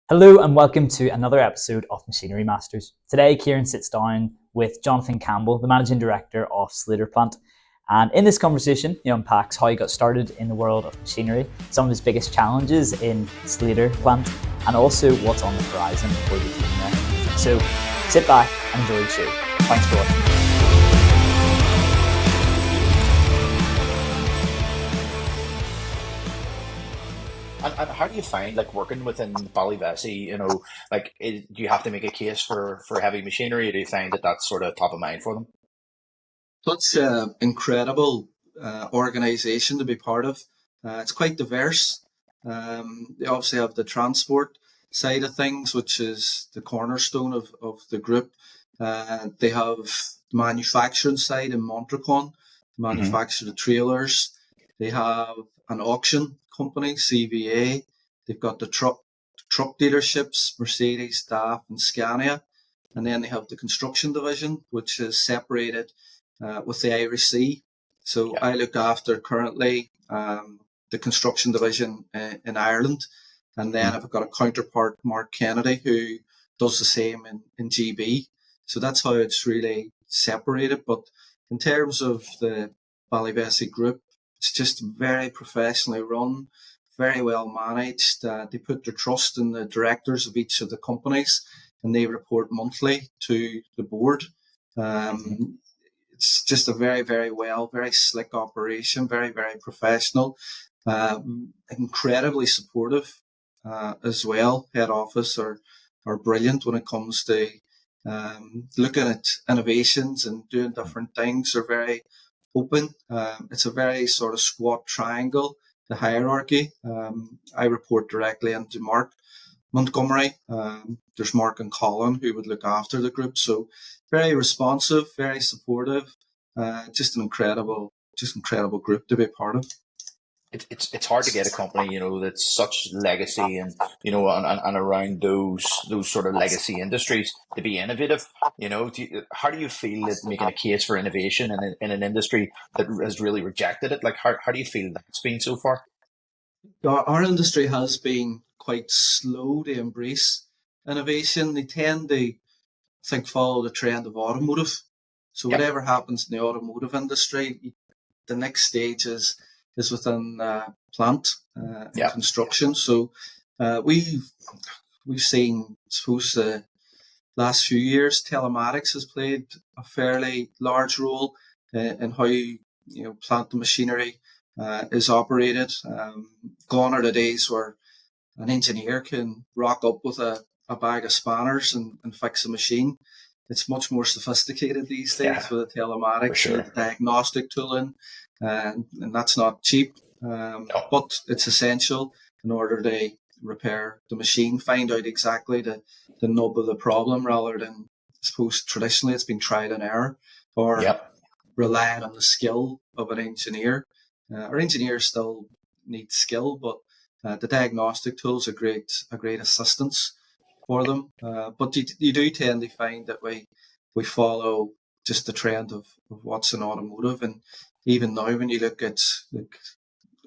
Hello and welcome to another episode of Machinery Masters. Today, Ciaran sits down with Jonathan Campbell, the Managing Director of Sleator Plant. And in this conversation, he unpacks how he got started in the world of machinery, some of his biggest challenges in Sleator Plant, and also what's on the horizon for the team there. So sit back and enjoy the show. Thanks for watching. And how do you find working within Ballyvesey? Do you have to make a case for heavy machinery, or do you find that that's sort of top of mind for them? Such an incredible organisation to be part of. It's quite diverse. They obviously have the transport side of things, which is the cornerstone of the group. They have the manufacturing side in Montreal, manufacture the trailers. They have an auction company, CVA. They've got the truck dealerships, Mercedes, DAF, and Scania. And then they have the construction division, which is separated with the BSEE. So I look after currently the construction division in Ireland. And then I've got a counterpart, Mark Kennedy, who does the same in GB. So that's how it's really separated. But in terms of the Ballyvesey group, it's just very professionally run, very well managed. They put their trust in the directors of each of the companies, and they report monthly to the board. It's just a very, very very slick operation, very, very professional, incredibly supportive as well. Head office are brilliant when it comes to looking at innovations and doing different things. They're very open. It's a very sort of squat triangle, the hierarchy. I report directly into Mark Montgomery. There's Mark and Colin who would look after the group. So very responsive, very supportive. Just an incredible group to be a part of. It's hard to get a company, that's such legacy and around those sort of legacy industries to be innovative. How do you feel that making a case for innovation in an industry that has really rejected it? How do you feel that's been so far? Our industry has been quite slow to embrace innovation. They tend to, I think, follow the trend of automotive. So whatever happens in the automotive industry, the next stage is within plant and construction. So we've seen, I suppose, the last few years, telematics has played a fairly large role in how plant and machinery is operated. Gone are the days where an engineer can rock up with a bag of spanners and fix a machine. It's much more sophisticated these days with the telematics and the diagnostic tooling, and that's not cheap, but it's essential in order to repair the machine, find out exactly the nub of the problem, rather than, I suppose, traditionally it's been trial and error or relying on the skill of an engineer. Our engineers still need skill, but the diagnostic tools are great assistance for them. But you do tend to find that we follow just the trend of what's in automotive. And even now, when you look at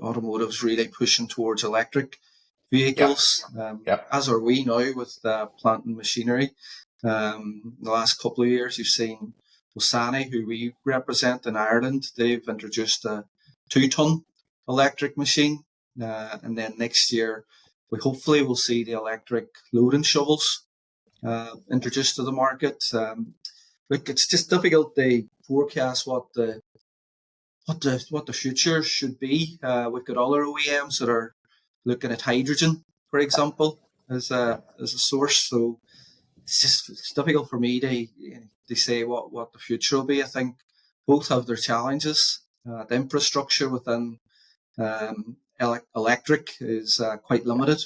automotive's really pushing towards electric vehicles, as are we now with plant and machinery. In the last couple of years, you've seen Osani, who we represent in Ireland. They've introduced a 2-ton electric machine. And then next year, we hopefully will see the electric loading shovels introduced to the market. Look, it's just difficult to forecast what the future should be. We've got other OEMs that are looking at hydrogen, for example, as a source. So it's difficult for me to say what the future will be. I think both have their challenges. The infrastructure within electric is quite limited.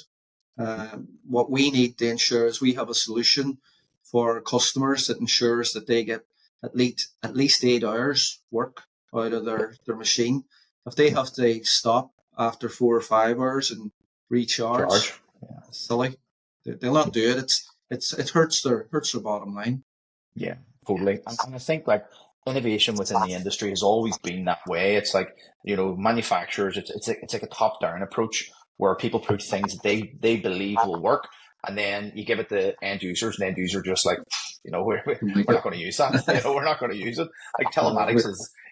What we need to ensure is we have a solution for customers that ensures that they get at least 8 hours work out of their machine. If they have to stop after 4 or 5 hours and recharge, it's silly. They'll not do it. It hurts their bottom line. Yeah, totally. And I think innovation within the industry has always been that way. It's manufacturers, it's like a top-down approach where people put things that they believe will work, and then you give it to end users, and end users just like, we're Like not going to use that. We're not going to use it. Like telematics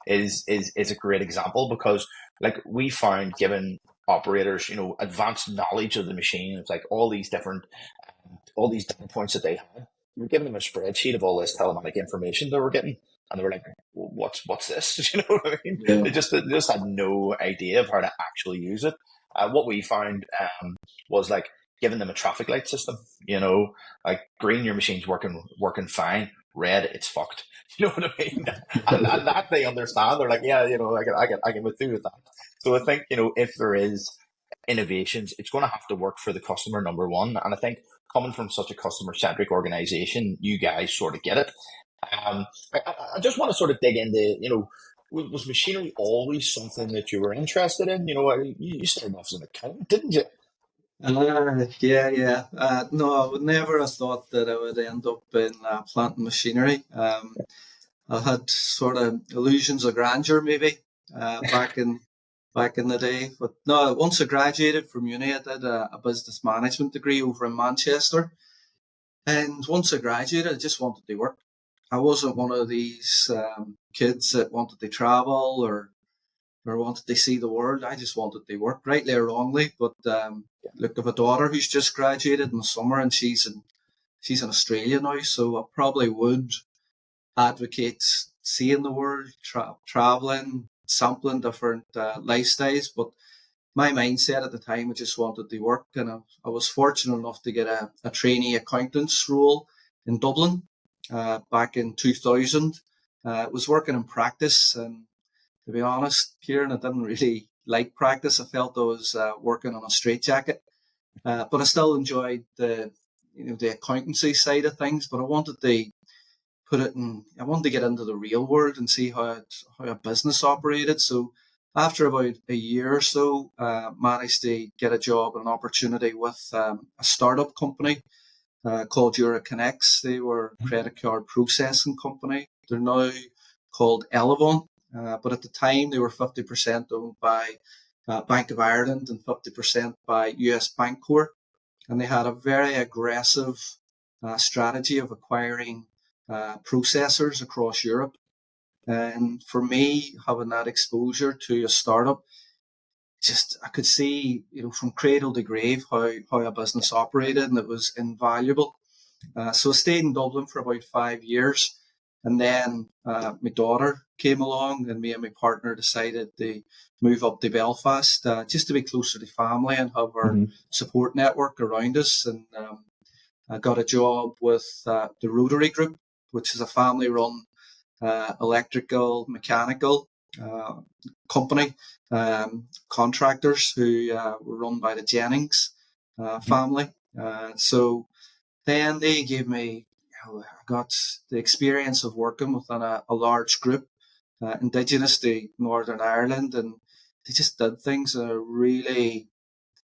is a great example, because like we found, given operators, advanced knowledge of the machine, it's like all these data points that they had. We were giving them a spreadsheet of all this telematic information they were getting, and they were like, "What's this?" You know what I mean? yeah. They just had no idea of how to actually use it. What we found was like giving them a traffic light system. Like green, your machine's working fine. Red, it's fucked. You know what I mean? And that they understand. They're like, yeah, I can move through with that. So I think, if there is innovations, it's going to have to work for the customer, number one. And I think, coming from such a customer-centric organization, you guys sort of get it. I just want to sort of dig into, was machinery always something that you were interested in? You started off as an accountant, didn't you? Yeah. No, I would never have thought that I would end up in plant and machinery. I had sort of illusions of grandeur, maybe, back in the day. But no, once I graduated from uni, I did a business management degree over in Manchester. And once I graduated, I just wanted to work. I wasn't one of these kids that wanted to travel or wanted to see the world. I just wanted to work, rightly or wrongly. But look, I have a daughter who's just graduated in the summer, and she's in Australia now. So I probably would advocate seeing the world, traveling, sampling different lifestyles. But my mindset at the time, I just wanted to work, and I was fortunate enough to get a trainee accountant's role in Dublin back in 2000. I was working in practice, and to be honest, Ciaran, I didn't really like practice. I felt I was working on a straitjacket, but I still enjoyed the accountancy side of things. But I wanted to I wanted to get into the real world and see how a business operated. So after about a year or so, managed to get a job and an opportunity with a startup company called Euroconnects. They were a credit card processing company. They're now called Elevon, but at the time they were 50% owned by Bank of Ireland and 50% by US Bancorp. And they had a very aggressive strategy of acquiring processors across Europe. And for me, having that exposure to a startup, just I could see, from cradle to grave how a business operated, and it was invaluable. So I stayed in Dublin for about 5 years, and then my daughter came along, and me and my partner decided to move up to Belfast just to be closer to family and have our support network around us. And I got a job with the Rotary Group, which is a family-run electrical, mechanical company, contractors who were run by the Jennings family. So then they gave me, I got the experience of working within a large group, indigenous to Northern Ireland, and they just did things in a really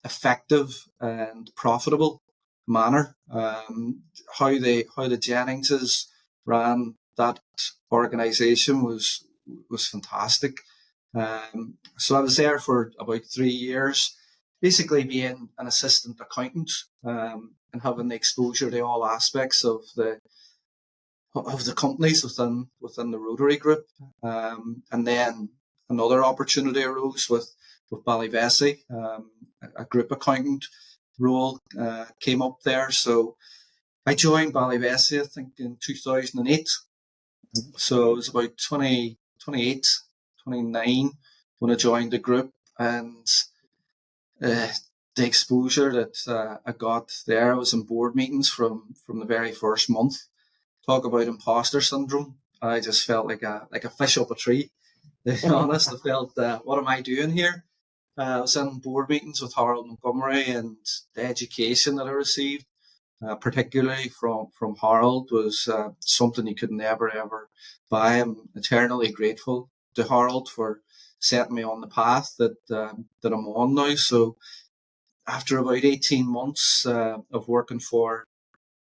effective and profitable manner. How the Jenningses ran that organisation was fantastic. So I was there for about 3 years, basically being an assistant accountant and having the exposure to all aspects of the companies within the Rotary Group. And then another opportunity arose with Ballyvesey, a group accountant role came up there. So I joined Ballyvesey, I think, in 2008. So it was about 28, 29 when I joined the group. And the exposure that I got there, I was in board meetings from the very first month. Talk about imposter syndrome. I just felt like a fish up a tree. To be honest, I felt, what am I doing here? I was in board meetings with Harold Montgomery, and the education that I received, particularly from Harold, was something you could never ever buy. I'm eternally grateful to Harold for setting me on the path that I'm on now. So after about 18 months of working for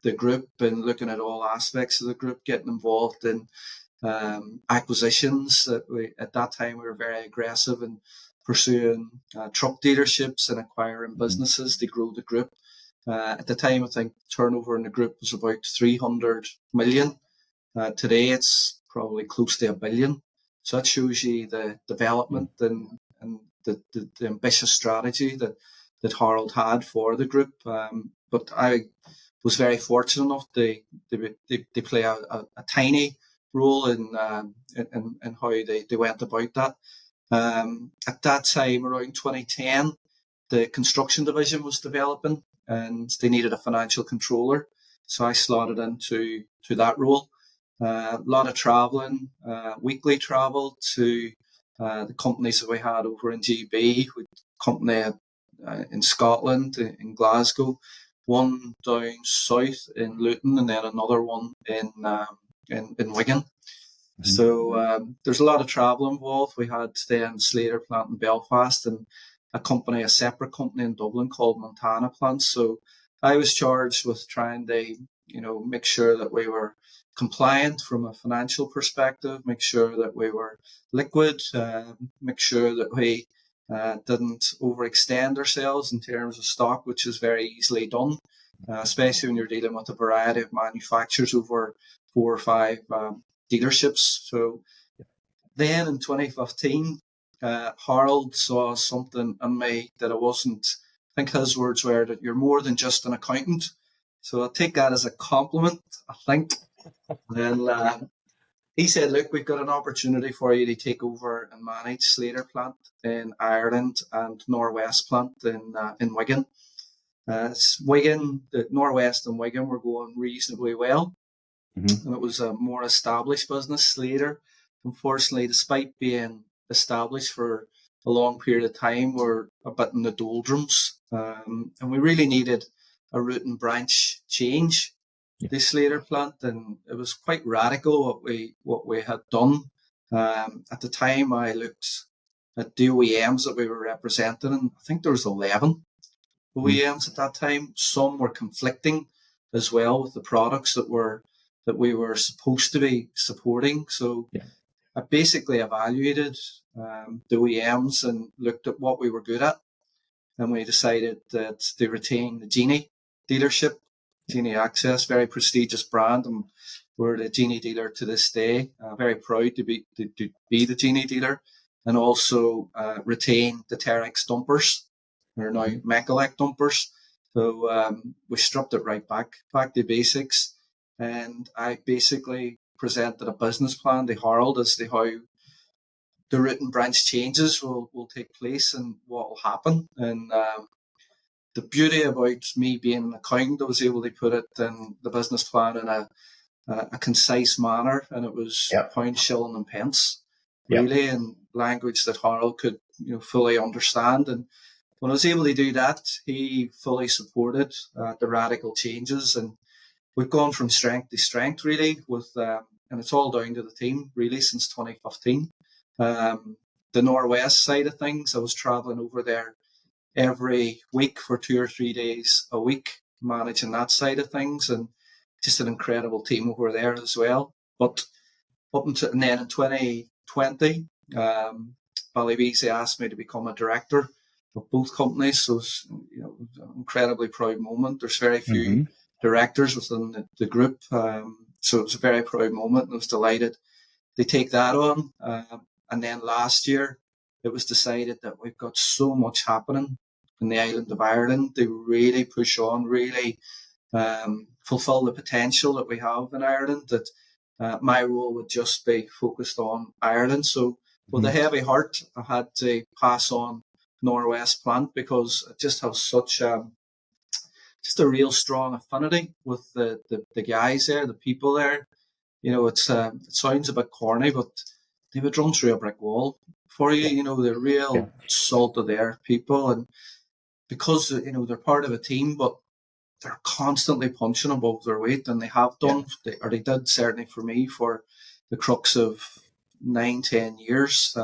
the group and looking at all aspects of the group, getting involved in acquisitions, at that time we were very aggressive in pursuing truck dealerships and acquiring businesses to grow the group. At the time, I think turnover in the group was about 300 million. Today, it's probably close to 1 billion. So that shows you the development and the ambitious strategy that Harold had for the group. But I was very fortunate enough they play a tiny role in how they went about that. At that time, around 2010, the construction division was developing and they needed a financial controller. So I slotted into that role. A lot of travelling, weekly travel to the companies that we had over in GB, with company in Scotland, in Glasgow, one down south in Luton, and then another one in Wigan. So there's a lot of travel involved. We had then Sleator Plant in Belfast and a separate company in Dublin called Montana Plant. So I was charged with trying to, make sure that we were compliant from a financial perspective, make sure that we were liquid, make sure that we didn't overextend ourselves in terms of stock, which is very easily done, especially when you're dealing with a variety of manufacturers over 4 or 5 dealerships. So then in 2015, Harold saw something in me that I wasn't. I think his words were that you're more than just an accountant. So I'll take that as a compliment, I think. And he said, look, we've got an opportunity for you to take over and manage Sleator Plant in Ireland and Norwest Plant in Wigan. Wigan, the Norwest and Wigan were going reasonably well. And it was a more established business. Sleator, unfortunately, despite being established for a long period of time, were a bit in the doldrums. And we really needed a root and branch change. The Sleator Plant, and it was quite radical what we had done. At the time, I looked at the OEMs that we were representing, and I think there was 11 OEMs at that time. Some were conflicting as well with the products that we were supposed to be supporting. So I basically evaluated the OEMs and looked at what we were good at, and we decided that to retain the Genie dealership. Genie Access, very prestigious brand, and we're the Genie dealer to this day. Very proud to be the Genie dealer, and also retain the Terex dumpers. They're now Mechalec dumpers. So we stripped it right back to basics, and I basically presented a business plan to Harold as to how the root and branch changes will take place and what will happen. And the beauty about me being an accountant, I was able to put it in the business plan in a concise manner, and it was pound, shilling, and pence, really, in language that Harold could fully understand. And when I was able to do that, he fully supported the radical changes, and we've gone from strength to strength, really, and it's all down to the team, really, since 2015. The Norwest side of things, I was travelling over there every week for 2 or 3 days a week, managing that side of things, and just an incredible team over there as well. But and then in 2020, Ballyvesey asked me to become a director of both companies. So it's an incredibly proud moment. There's very few directors within the group, so it was a very proud moment, and I was delighted to take that on. And then last year, it was decided that we've got so much happening in the island of Ireland to really push on, really fulfil the potential that we have in Ireland, that my role would just be focused on Ireland. So with a heavy heart, I had to pass on Norwest Plant because I just have such just a real strong affinity with the guys there, the people there. It sounds a bit corny, but they would run through a brick wall for you. They're real salt of the earth people, and because they're part of a team, but they're constantly punching above their weight, and they have done, or they did certainly for me for the crux of 9-10 years.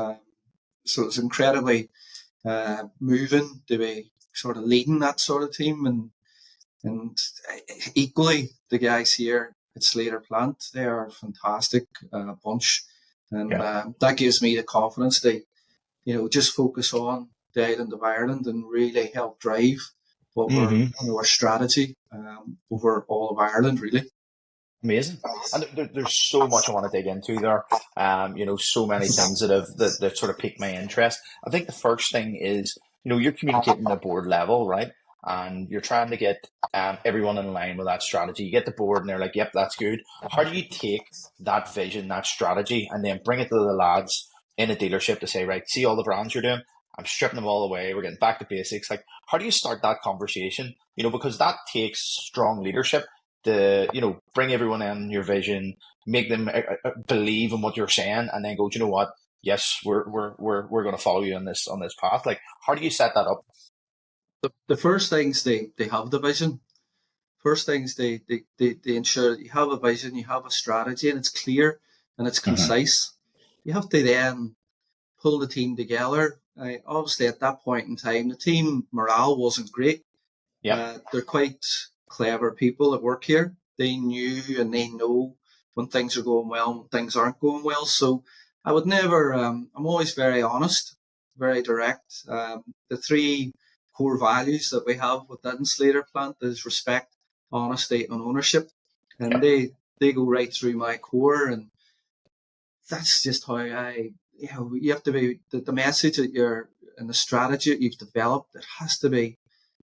So it's incredibly moving to be sort of leading that sort of team, and equally the guys here at Sleator Plant, they are a fantastic bunch, and that gives me the confidence to just focus on the island of Ireland and really help drive what we're, our strategy over all of Ireland, really. Amazing. And there's so much I want to dig into there. So many things that sort of pique my interest. I think the first thing is, you're communicating at board level, right? And you're trying to get everyone in line with that strategy. You get the board and they're like, yep, that's good. How do you take that vision, that strategy, and then bring it to the lads in a dealership to say, right, see all the brands you're doing? I'm stripping them all away. We're getting back to basics. Like, how do you start that conversation? Because that takes strong leadership to, bring everyone in your vision, make them believe in what you're saying, and then go, do you know what? Yes, we're going to follow you on this path. Like, how do you set that up? The first things they have the vision. First things they ensure that you have a vision, you have a strategy, and it's clear and it's concise. You have to then pull the team together. Obviously, at that point in time, the team morale wasn't great. Yeah. They're quite clever people that work here. They knew and they know when things are going well and when things aren't going well. So I would never, I'm always very honest, very direct. The three core values that we have within Sleator Plant is respect, honesty and ownership. And they go right through my core, and that's just how you have to be, the message that you're, and the strategy that you've developed, it has to be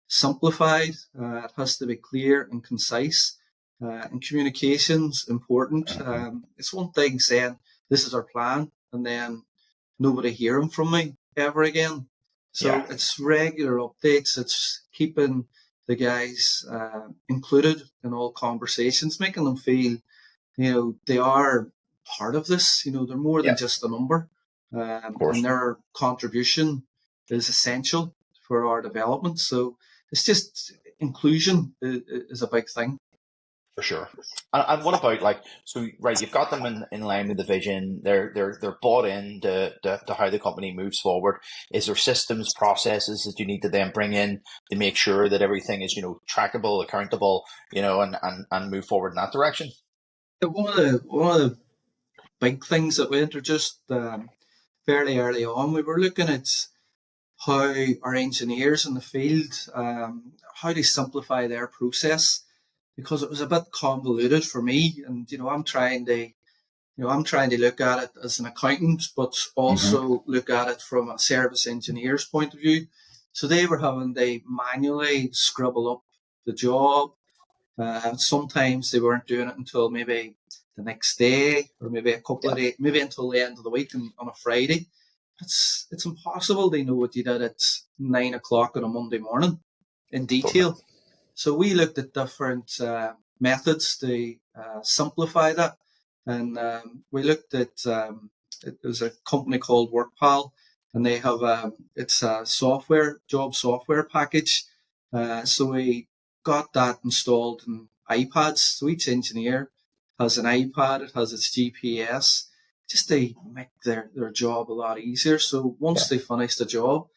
simplified, it has to be clear and concise, and communication's important. It's one thing saying, this is our plan, and then nobody hearing from me ever again. So it's regular updates, it's keeping the guys included in all conversations, making them feel, they are part of this, they're more than just a number, and their contribution is essential for our development. So it's just inclusion is a big thing. For sure. And what about, like, so, right, you've got them in line with the vision. They're bought in to how the company moves forward. Is there systems, processes that you need to then bring in to make sure that everything is, trackable, accountable, and move forward in that direction? One of the big things that we introduced fairly early on, we were looking at how our engineers in the field, how they simplify their process, because it was a bit convoluted for me. And, I'm trying to look at it as an accountant, but also look at it from a service engineer's point of view. So they were having to manually scribble up the job. Sometimes they weren't doing it until maybe the next day, or maybe a couple of days, maybe until the end of the week on a Friday. It's impossible to know what you did at 9 o'clock on a Monday morning in detail. Totally. So we looked at different methods to simplify that. And we looked at, there's a company called WorkPal, and they have it's a job software package. So we got that installed in iPads. So each engineer has an iPad, it has its GPS, just to make their job a lot easier. So once they finish the job,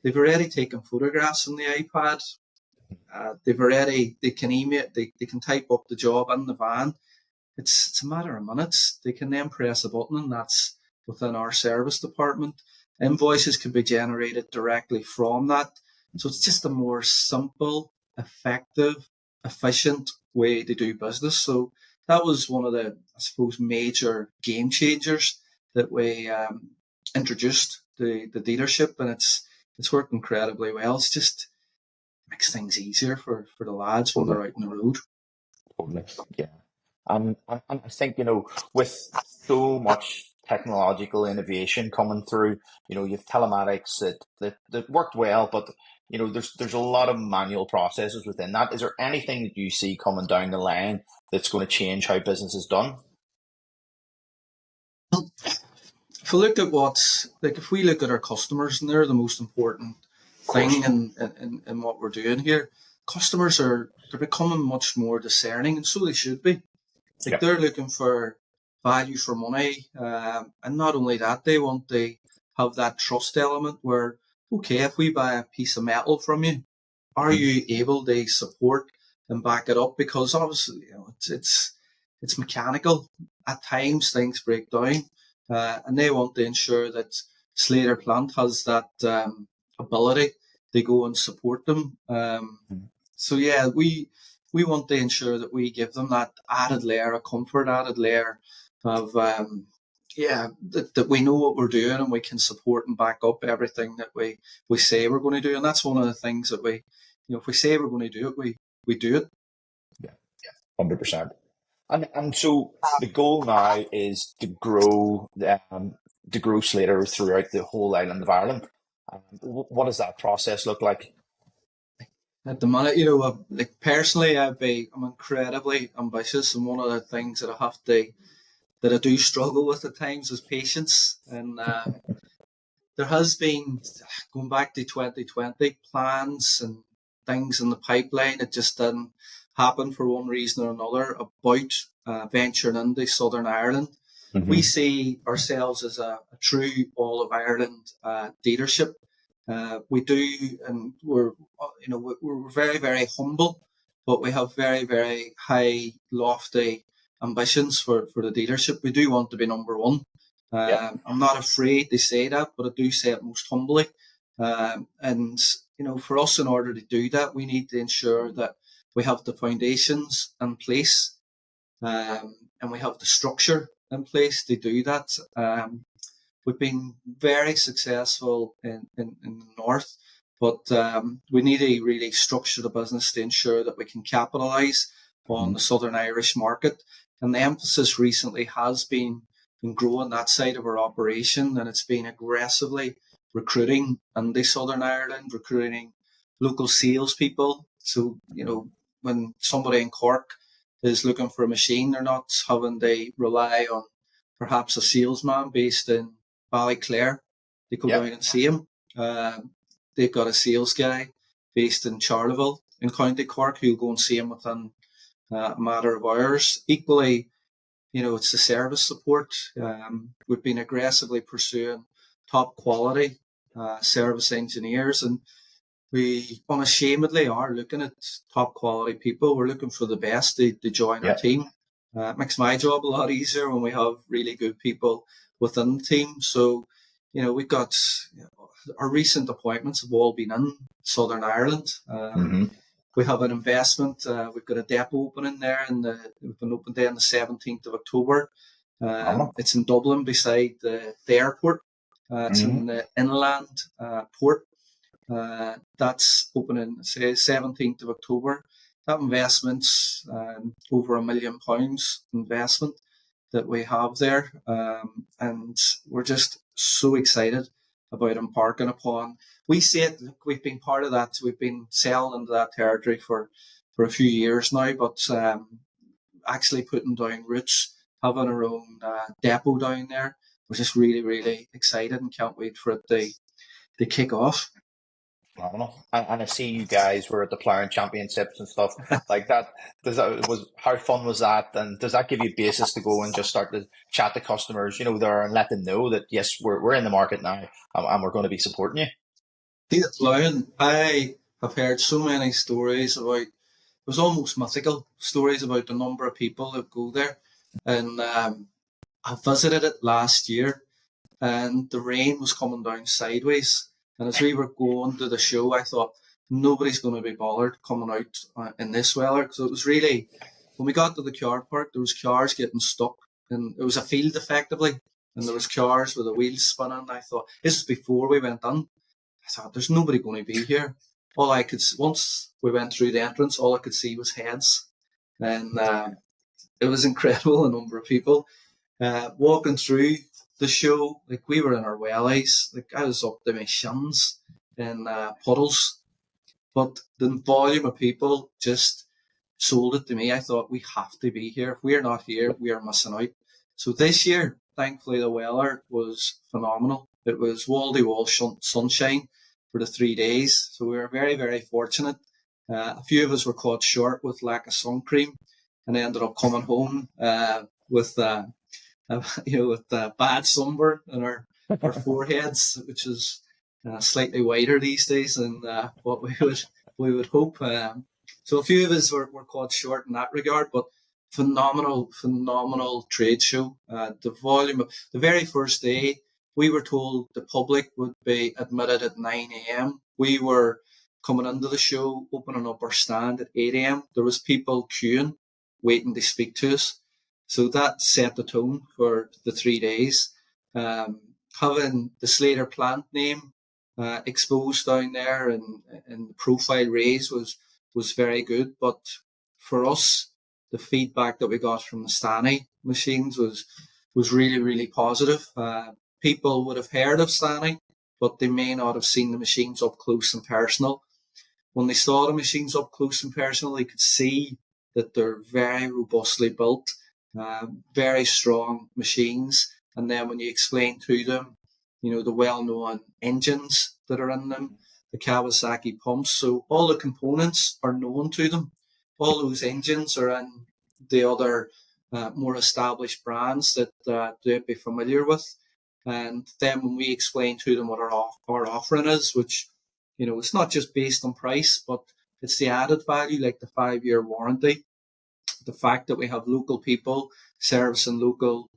they've already taken photographs on the iPad. They can email, they can type up the job in the van. It's a matter of minutes. They can then press a button, and that's within our service department. Invoices can be generated directly from that. So it's just a more simple, effective, efficient way to do business. So that was one of the, I suppose, major game changers that we introduced the dealership, and it's worked incredibly well. It's just makes things easier for the lads when they're out on the road. Totally. Yeah. And I think, with so much technological innovation coming through, you have telematics that worked well, but there's a lot of manual processes within that. Is there anything that you see coming down the line that's going to change how business is done? If we look at if we look at our customers, and they're the most important thing in what we're doing here, customers they're becoming much more discerning, and so they should be. They're looking for value for money, and not only that, they want to have that trust element where, okay, if we buy a piece of metal from you, are you able to support and back it up? Because obviously, it's mechanical. At times, things break down, and they want to ensure that Sleator Plant has that ability they go and support them. So yeah, we want to ensure that we give them that added layer of comfort, added layer of that we know what we're doing, and we can support and back up everything that we say we're going to do. And that's one of the things that we, if we say we're going to do it, we do it. Yeah, 100%. And so the goal now is to grow Sleator throughout the whole island of Ireland. What does that process look like? At the minute, like personally, I'm incredibly ambitious, and one of the things that I do struggle with at times is patience. And there has been, going back to 2020, plans and things in the pipeline. It just didn't happen for one reason or another about venturing into Southern Ireland. Mm-hmm. We see ourselves as a true all of Ireland dealership. We do, and we're very, very humble, but we have very, very high, lofty ambitions for the dealership. We do want to be number one. I'm not afraid to say that, but I do say it most humbly. And for us, in order to do that, we need to ensure that we have the foundations in place, and we have the structure in place to do that. We've been very successful in the north, but we need to really structure the business to ensure that we can capitalise on the Southern Irish market. And the emphasis recently has been in growing that side of our operation, and it's been aggressively recruiting in the Southern Ireland, recruiting local salespeople. So, when somebody in Cork is looking for a machine, they're not having to rely on perhaps a salesman based in Ballyclare. They go down and see him. They've got a sales guy based in Charleville in County Cork who'll go and see him within a matter of hours. Equally, it's the service support. We've been aggressively pursuing top quality service engineers, and we unashamedly are looking at top quality people. We're looking for the best to join our team. It makes my job a lot easier when we have really good people within the team. So, we've got our recent appointments have all been in Southern Ireland. We have an investment. We've got a depot opening there, and we've been opened there on the 17th of October. It's in Dublin beside the airport. It's in the inland port. That's opening, say, 17th of October. That investment's over £1 million investment that we have there. And we're just so excited about embarking upon. We see it, we've been part of that. We've been selling into that territory for a few years now, but actually putting down roots, having our own depot down there, we're just really, really excited and can't wait for it to kick off. Phenomenal. And I see you guys were at the Ploughing Championships and stuff like that. How fun was that? And does that give you basis to go and just start to chat to customers, there, and let them know that yes, we're in the market now, and we're going to be supporting you? See, at Ploughing, I have heard so many stories about. It was almost mythical stories about the number of people that go there, and I visited it last year, and the rain was coming down sideways. And as we were going to the show, I thought, nobody's going to be bothered coming out in this weather. So it was really, when we got to the car park, there was cars getting stuck. And it was a field, effectively. And there was cars with the wheels spinning. I thought, this was before we went in. I thought, there's nobody going to be here. Once we went through the entrance, all I could see was heads. And it was incredible, the number of people. Walking through the show, like we were in our wellies, like I was up to my shins in puddles, but the volume of people just sold it to me. I thought, we have to be here. If we're not here, we are missing out. So this year, thankfully, the weather was phenomenal. It was wall-to-wall sunshine for the 3 days. So we were very, very fortunate. A few of us were caught short with lack of sun cream, and ended up coming home with bad sunburn on our foreheads, which is slightly whiter these days than what we would hope. So a few of us were caught short in that regard, but phenomenal trade show. The volume of the very first day, we were told the public would be admitted at 9 a.m. we were coming into the show, opening up our stand at 8 a.m. There was people queuing, waiting to speak to us. So that set the tone for the 3 days. Having the Sleator Plant name exposed down there and the profile raised was very good. But for us, the feedback that we got from the Stanley machines was really, really positive. People would have heard of Stanley, but they may not have seen the machines up close and personal. When they saw the machines up close and personal, they could see that they're very robustly built, very strong machines. And then when you explain to them, the well-known engines that are in them, the Kawasaki pumps, so all the components are known to them. All those engines are in the other more established brands that they'd be familiar with. And then when we explain to them what our offering is, which, it's not just based on price, but it's the added value, like the 5-year warranty, the fact that we have local people servicing local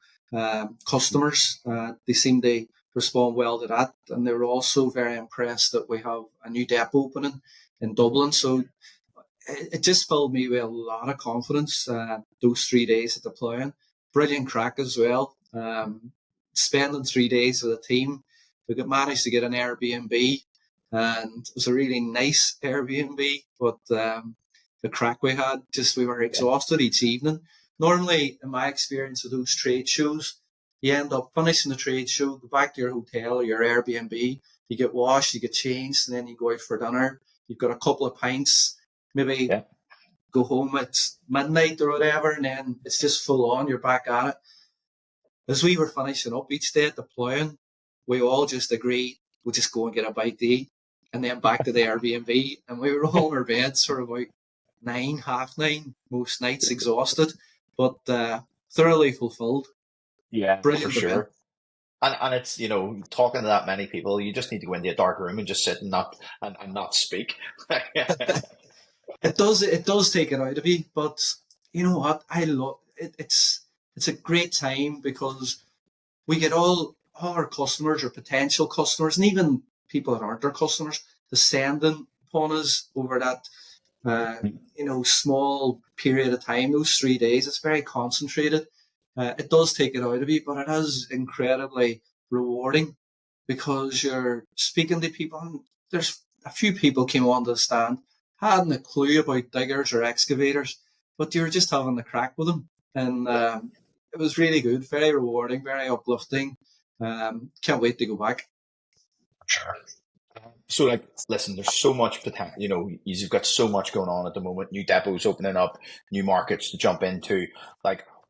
customers. They seem to respond well to that. And they were also very impressed that we have a new depot opening in Dublin. So it just filled me with a lot of confidence, those 3 days of deploying. Brilliant crack as well. Spending 3 days with a team. We managed to get an Airbnb, and it was a really nice Airbnb, but the crack we had, we were exhausted each evening. Normally, in my experience of those trade shows, you end up finishing the trade show, go back to your hotel or your Airbnb, you get washed, you get changed, and then you go out for dinner. You've got a couple of pints, maybe go home at midnight or whatever, and then it's just full on, you're back at it. As we were finishing up each day at deploying, we all just agreed we'll just go and get a bite to eat, and then back to the Airbnb, and we were all in our beds for about 9, half 9, most nights, exhausted, but thoroughly fulfilled. Yeah, Brilliant for event. sure. And it's, talking to that many people, you just need to go into a dark room and just sit and not speak. It does take it out of you, but you know what? I love it. It's a great time because we get all our customers or potential customers, and even people that aren't our customers, descending upon us over that small period of time, those 3 days. It's very concentrated. It does take it out of you, but it is incredibly rewarding because you're speaking to people, and there's a few people came on the stand, hadn't a clue about diggers or excavators, but you were just having the crack with them. And it was really good, very rewarding, very uplifting. Can't wait to go back. Sure. So, listen, there's so much potential. You've got so much going on at the moment. New depots opening up, new markets to jump into.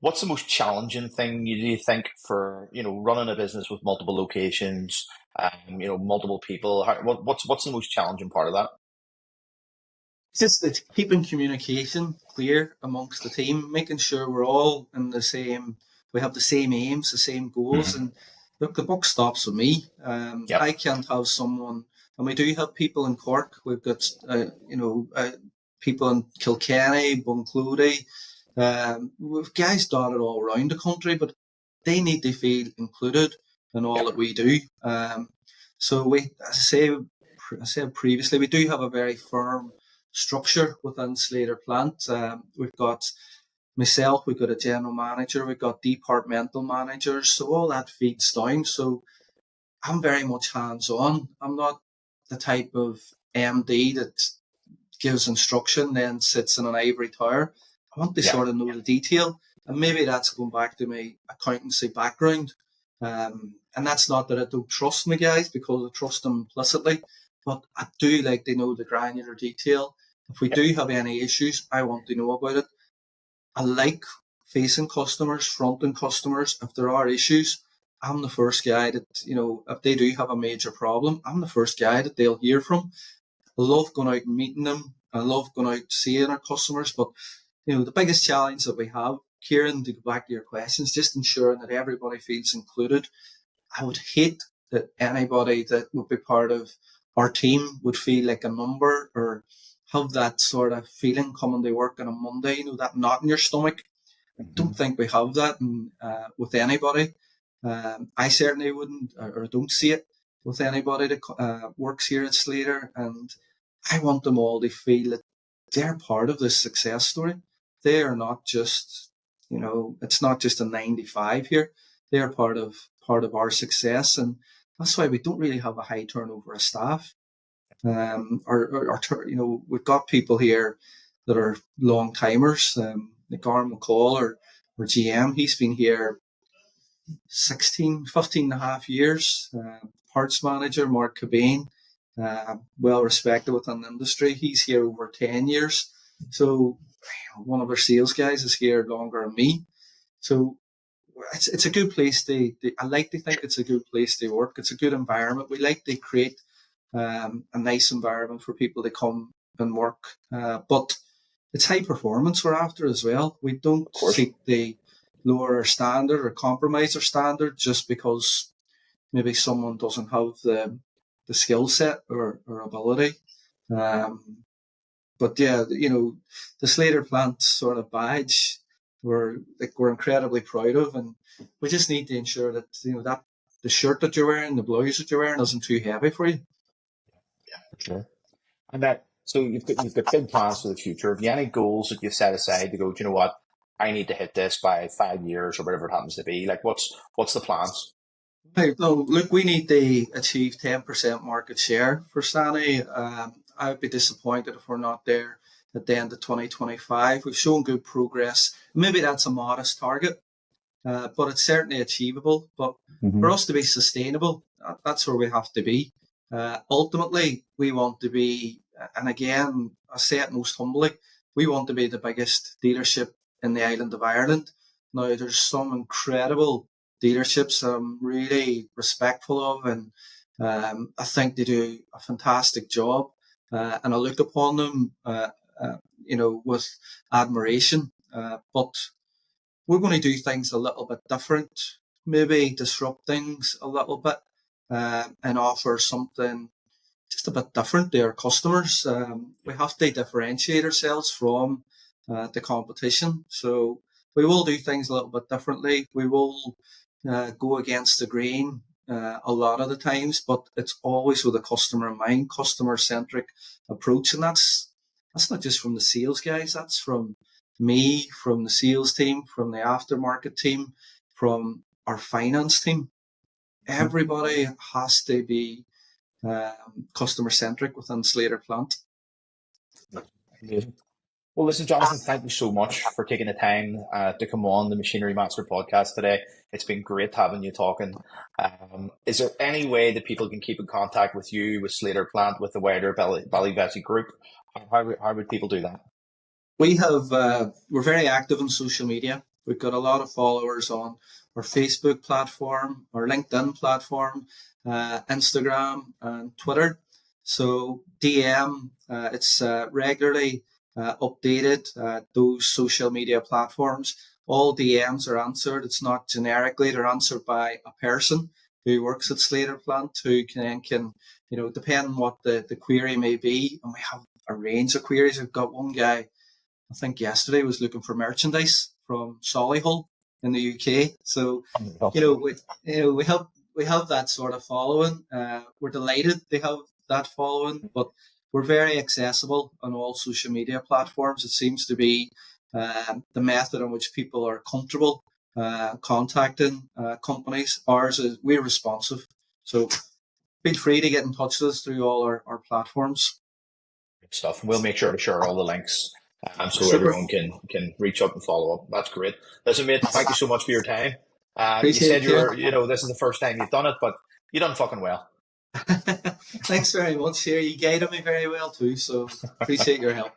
What's the most challenging thing you think for running a business with multiple locations, multiple people? What's the most challenging part of that? It's keeping communication clear amongst the team, making sure we're all we have the same aims, the same goals. And look, the buck stops with me. I can't have someone, and we do have people in Cork. We've got, people in Kilkenny, Bunclody. We've guys dotted all around the country, but they need to feel included in all that we do. So as I said previously, we do have a very firm structure within Sleator Plant. We've got myself, we've got a general manager, we've got departmental managers, so all that feeds down. So I'm very much hands-on. I'm not the type of MD that gives instruction, then sits in an ivory tower. I want to sort of know the detail, and maybe that's going back to my accountancy background. And that's not that I don't trust my guys, because I trust them implicitly, but I do like to know the granular detail. If we do have any issues, I want to know about it. I like facing customers, fronting customers. If there are issues, I'm the first guy that, if they do have a major problem, I'm the first guy that they'll hear from. I love going out and meeting them. I love going out seeing our customers. But, the biggest challenge that we have, Ciaran, to go back to your questions, just ensuring that everybody feels included. I would hate that anybody that would be part of our team would feel like a number or have that sort of feeling coming to work on a Monday, that knot in your stomach. I don't think we have that with anybody. I certainly wouldn't, or don't see it. with anybody that works here at Sleator, and I want them all to feel that they're part of this success story. They are not just, it's not just a 9 to 5 here. They're part of our success, and that's why we don't really have a high turnover of staff. We've got people here that are long timers. Like Aaron McCall, or GM, he's been here 15 and a half years. Parts manager Mark Cabane, well respected within the industry. He's here over 10 years. So one of our sales guys is here longer than me. So it's a good place I like to think it's a good place to work. It's a good environment. We like to create a nice environment for people to come and work. But it's high performance we're after as well. We don't seek to lower our standard or compromise our standard just because maybe someone doesn't have the skill set or ability. But yeah, the Sleator Plant sort of badge, we're incredibly proud of, and we just need to ensure that that the shirt that you're wearing, the blouse that you're wearing, isn't too heavy for you. Yeah, for sure. And so you've got big plans for the future. Have you any goals that you've set aside to go, do you know what, I need to hit this by 5 years or whatever it happens to be? Like, what's the plans? Right. No, look, we need to achieve 10% market share for Stanley. I would be disappointed if we're not there at the end of 2025. We've shown good progress. Maybe that's a modest target, but it's certainly achievable. But for us to be sustainable, that's where we have to be. Ultimately, we want to be, and again, I say it most humbly, we want to be the biggest dealership in the island of Ireland. Now, there's some incredible dealerships I'm really respectful of, and I think they do a fantastic job, and I look upon them, with admiration. But we're going to do things a little bit different, maybe disrupt things a little bit, and offer something just a bit different to our customers. We have to differentiate ourselves from the competition. So we will do things a little bit differently. We will go against the grain a lot of the times, but it's always with a customer in mind, customer-centric approach. And that's not just from the sales guys, that's from me, from the sales team, from the aftermarket team, from our finance team. Everybody has to be customer-centric within Sleator Plant. Amazing. Well, listen, Jonathan, thank you so much for taking the time to come on the Machinery Master podcast today. It's been great having you talking. Is there any way that people can keep in contact with you, with Sleator Plant, with the wider Ballyvesey group? How would people do that? We're very active on social media. We've got a lot of followers on our Facebook platform, our LinkedIn platform, Instagram and Twitter. So DM, it's regularly updated, those social media platforms. All DMs are answered. It's not generically, they're answered by a person who works at Sleator Plant who can depending on what the query may be. And we have a range of queries. We've got one guy, I think yesterday, was looking for merchandise from Solihull in the UK. So, we have that sort of following. We're delighted they have that following, but we're very accessible on all social media platforms. It seems to be the method in which people are comfortable contacting companies. Ours is, we're responsive. So feel free to get in touch with us through all our platforms. Good stuff. We'll make sure to share all the links so Super. everyone can reach out and follow up. That's great. Listen, mate, thank you so much for your time. You Appreciate said it. this is the first time you've done it, but you done fucking well. Thanks very much, here. You guided me very well too, so appreciate your help.